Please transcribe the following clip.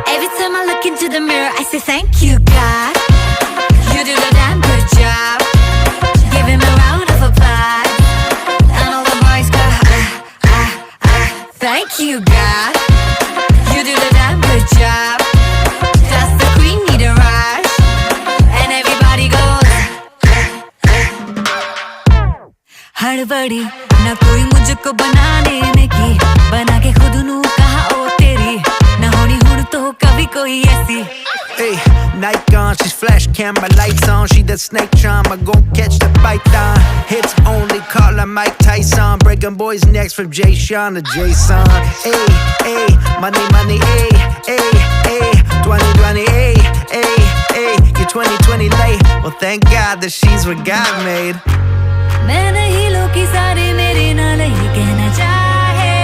Every time I look into the mirror, I say thank you, God. You do the damn good job. Give him a round of applause. And all the boys go, thank you, God. You do the damn good job. Does the queen need a rush? And everybody goes, हड़बड़ी ना कोई मुझको बनाने में की, बना के खुद नू कहा ओ तेरी, ना होनी हुन तो कभी कोई ऐसी. Hey, night gone, she's flash camera lights on. She that snake charm, I gon' catch the python. Hits only, call her Mike Tyson. Breaking boys' necks from Jay Sean to Jason. Hey, hey, money, money, hey, hey, hey. 2020, hey, hey, hey. You're 2020 late. Well, thank God that she's what God made. मैं नहीं लोग की सारे मेरे नाल ही कहना चाहे.